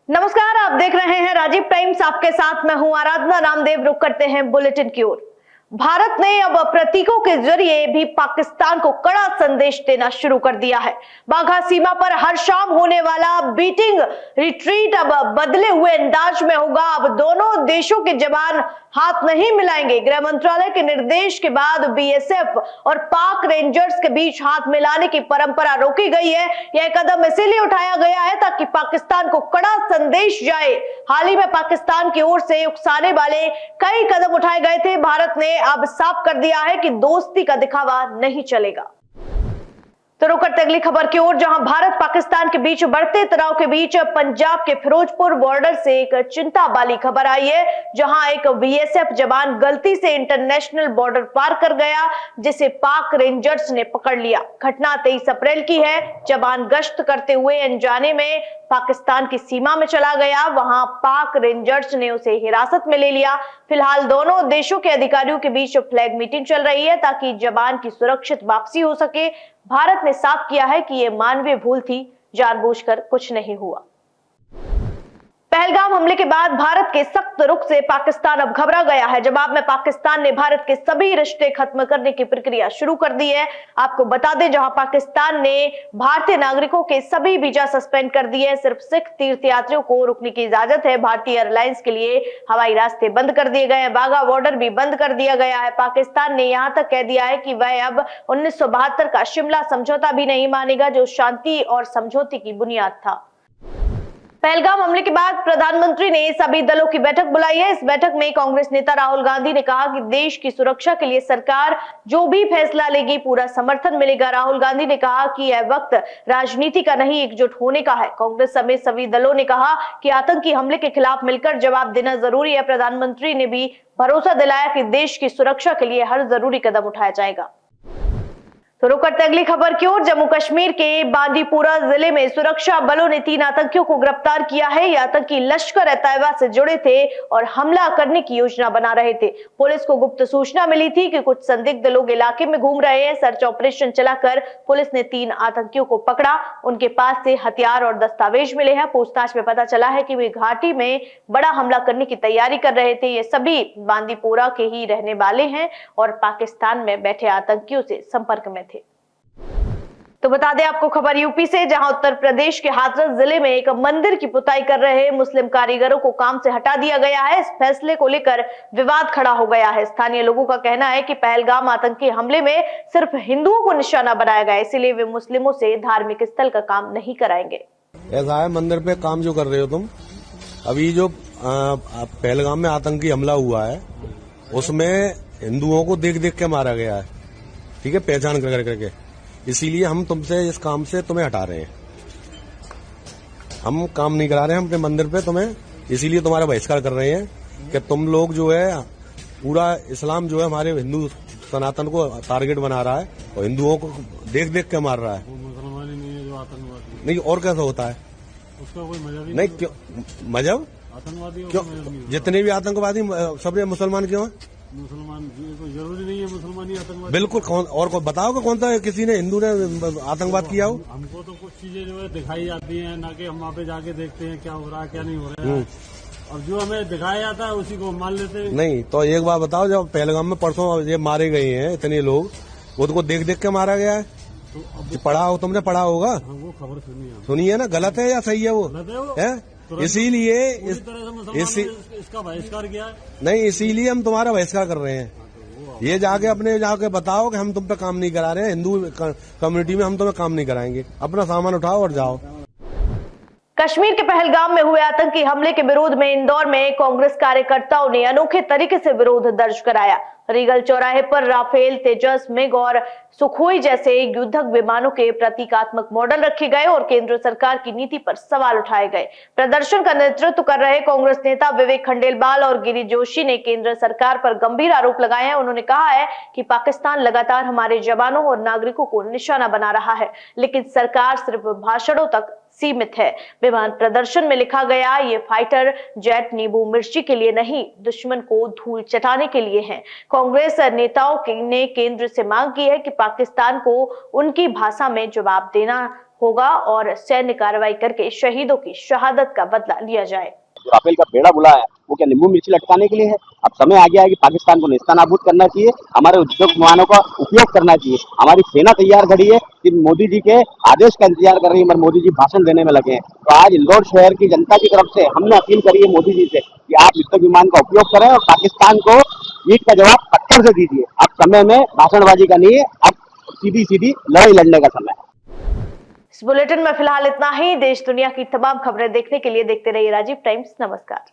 नमस्कार, आप देख रहे हैं राजीव टाइम्स। आपके साथ मैं हूं आराधना रामदेव। रुक करते हैं बुलेटिन की ओर। भारत ने अब प्रतीकों के जरिए भी पाकिस्तान को कड़ा संदेश देना शुरू कर दिया है। बाघा सीमा पर हर शाम होने वाला बीटिंग रिट्रीट अब बदले हुए अंदाज में होगा। अब दोनों देशों के जवान हाथ नहीं मिलाएंगे। गृह मंत्रालय के निर्देश के बाद बीएसएफ और पाक रेंजर्स के बीच हाथ मिलाने की परंपरा रोकी गई है। यह कदम इसीलिए उठाया गया है ताकि पाकिस्तान को कड़ा संदेश जाए। हाल ही में पाकिस्तान की ओर से उकसाने वाले कई कदम उठाए गए थे। भारत ने अब साफ कर दिया है कि दोस्ती का दिखावा नहीं चलेगा। तो रुक करते अगली खबर की ओर, जहां भारत पाकिस्तान के बीच बढ़ते तनाव के बीच पंजाब के फिरोजपुर बॉर्डर से एक चिंता वाली खबर आई है, जहां एक बीएसएफ जवान गलती से इंटरनेशनल बॉर्डर पार कर गया, जिसे पाक रेंजर्स ने पकड़ लिया। घटना 23 अप्रैल की है। जवान गश्त करते हुए अनजाने में पाकिस्तान की सीमा में चला गया। वहां पाक रेंजर्स ने उसे हिरासत में ले लिया। फिलहाल दोनों देशों के अधिकारियों के बीच फ्लैग मीटिंग चल रही है ताकि जवान की सुरक्षित वापसी हो सके। भारत ने साफ किया है कि यह मानवीय भूल थी, जानबूझकर कुछ नहीं हुआ। पहलगाम हमले के बाद भारत के सख्त रुख से पाकिस्तान अब घबरा गया है। जवाब में पाकिस्तान ने भारत के सभी रिश्ते खत्म करने की प्रक्रिया शुरू कर दी है। आपको बता दें, जहां पाकिस्तान ने भारतीय नागरिकों के सभी वीजा सस्पेंड कर दिए हैं। सिर्फ सिख तीर्थयात्रियों को रुकने की इजाजत है। भारतीय एयरलाइंस के लिए हवाई रास्ते बंद कर दिए गए हैं। वाघा बॉर्डर भी बंद कर दिया गया है। पाकिस्तान ने यहां तक कह दिया है कि वह अब 1972 का शिमला समझौता भी नहीं मानेगा, जो शांति और समझौते की बुनियाद था। पहलगाम हमले के बाद प्रधानमंत्री ने सभी दलों की बैठक बुलाई है। इस बैठक में कांग्रेस नेता राहुल गांधी ने कहा कि देश की सुरक्षा के लिए सरकार जो भी फैसला लेगी, पूरा समर्थन मिलेगा। राहुल गांधी ने कहा कि यह वक्त राजनीति का नहीं, एकजुट होने का है। कांग्रेस समेत सभी दलों ने कहा कि आतंकी हमले के खिलाफ मिलकर जवाब देना जरूरी है। प्रधानमंत्री ने भी भरोसा दिलाया कि देश की सुरक्षा के लिए हर जरूरी कदम उठाया जाएगा। तो रुक करते अगली खबर की ओर, जम्मू कश्मीर के बांदीपुरा जिले में सुरक्षा बलों ने 3 आतंकियों को गिरफ्तार किया है। ये आतंकी लश्कर-ए-तैयबा से जुड़े थे और हमला करने की योजना बना रहे थे। पुलिस को गुप्त सूचना मिली थी कि कुछ संदिग्ध लोग इलाके में घूम रहे हैं। सर्च ऑपरेशन चलाकर पुलिस ने 3 आतंकियों को पकड़ा। उनके पास से हथियार और दस्तावेज मिले हैं। पूछताछ में पता चला है कि वे घाटी में बड़ा हमला करने की तैयारी कर रहे थे। ये सभी बांदीपुरा के ही रहने वाले हैं और पाकिस्तान में बैठे आतंकियों से संपर्क में थे। तो बता दें आपको खबर यूपी से, जहां उत्तर प्रदेश के हाथरस जिले में एक मंदिर की पुताई कर रहे मुस्लिम कारीगरों को काम से हटा दिया गया है। इस फैसले को लेकर विवाद खड़ा हो गया है। स्थानीय लोगों का कहना है कि पहलगाम आतंकी हमले में सिर्फ हिंदुओं को निशाना बनाया गया, इसीलिए वे मुस्लिमों से धार्मिक स्थल का काम नहीं कराएंगे। ऐसा है, मंदिर पे काम जो कर रहे हो तुम, अभी जो पहलगाम में आतंकी हमला हुआ है उसमें हिंदुओं को देख देख के मारा गया है, ठीक है, पहचान कर करके। इसीलिए हम तुमसे इस काम से तुम्हें हटा रहे हैं। हम काम नहीं करा रहे हैं अपने मंदिर पे तुम्हें, इसीलिए तुम्हारा बहिष्कार कर रहे हैं कि तुम लोग जो है पूरा इस्लाम जो है हमारे हिंदू सनातन को टारगेट बना रहा है और हिंदुओं को देख देख के मार रहा है। मुसलमान ही नहीं है जो आतंकवादी नहीं, और कैसा होता है? उसका कोई मजहब ही नहीं, क्यों मजहब? आतंकवादी क्यों? जितने भी आतंकवादी सब मुसलमान क्यों है? मुसलमान कोई जरूरी नहीं है मुसलमान ही आतंकवादी। बिल्कुल। और को बताओ कि कौन सा किसी ने हिंदू ने आतंकवाद किया हो? हमको तो कुछ चीजें जो है दिखाई जाती हैं, ना कि हम वहाँ पे जाके देखते हैं क्या हो रहा है क्या नहीं हो रहा है, और जो हमें दिखाया जाता है उसी को हम मान लेते हैं। नहीं तो एक बात बताओ, जब पहलगाम में परसों ये मारे गए हैं इतने लोग, वो तो देख देख के मारा गया है। तो अब पढ़ा हो तुमने, पढ़ा होगा, वो खबर सुनी है ना? गलत है या सही है वो? है? इसीलिए इसका बहिष्कार किया है। नहीं, इसीलिए हम तुम्हारा बहिष्कार कर रहे हैं। ये जाके अपने जाके बताओ कि हम तुम पे काम नहीं करा रहे हैं, हिंदू कम्युनिटी में हम तुम्हें काम नहीं कराएंगे। अपना सामान उठाओ और जाओ। कश्मीर के पहलगाम में हुए आतंकी हमले के विरोध में इंदौर में कांग्रेस कार्यकर्ताओं ने अनोखे तरीके से विरोध दर्ज कराया। रीगल चौराहे पर राफेल, तेजस, मिग और सुखोई जैसे युद्धक विमानों के प्रतीकात्मक मॉडल रखे गए और केंद्र सरकार की नीति पर सवाल उठाए गए। प्रदर्शन का नेतृत्व कर रहे कांग्रेस नेता विवेक खंडेलवाल और गिरी जोशी ने केंद्र सरकार पर गंभीर आरोप लगाए हैं। उन्होंने कहा है कि पाकिस्तान लगातार हमारे जवानों और नागरिकों को निशाना बना रहा है, लेकिन सरकार सिर्फ भाषणों तक सीमित है। विमान प्रदर्शन में लिखा गया, ये फाइटर जेट नींबू मिर्ची के लिए नहीं, दुश्मन को धूल चटाने के लिए हैं। कांग्रेस नेताओं ने केंद्र से मांग की है कि पाकिस्तान को उनकी भाषा में जवाब देना होगा और सैन्य कार्रवाई करके शहीदों की शहादत का बदला लिया जाए। जो राफेल का बेड़ा बुला है वो क्या नींबू मिर्ची लटकाने के लिए है? अब समय आ गया है कि पाकिस्तान को नेस्तनाबूद करना चाहिए, हमारे उद्योग विमानों का उपयोग करना चाहिए। हमारी सेना तैयार खड़ी है कि मोदी जी के आदेश का इंतजार कर रही है, मगर मोदी जी भाषण देने में लगे हैं। तो आज इंदौर शहर की जनता की तरफ से हमने अपील करी है मोदी जी से कि आप युद्ध विमान का उपयोग करें और पाकिस्तान को ईट का जवाब पत्थर से दीजिए। अब समय में भाषणबाजी का नहीं है, अब सीधी सीधी लड़ाई लड़ने का समय है। इस बुलेटिन में फिलहाल इतना ही। देश दुनिया की तमाम खबरें देखने के लिए देखते रहिए राजीव टाइम्स। नमस्कार।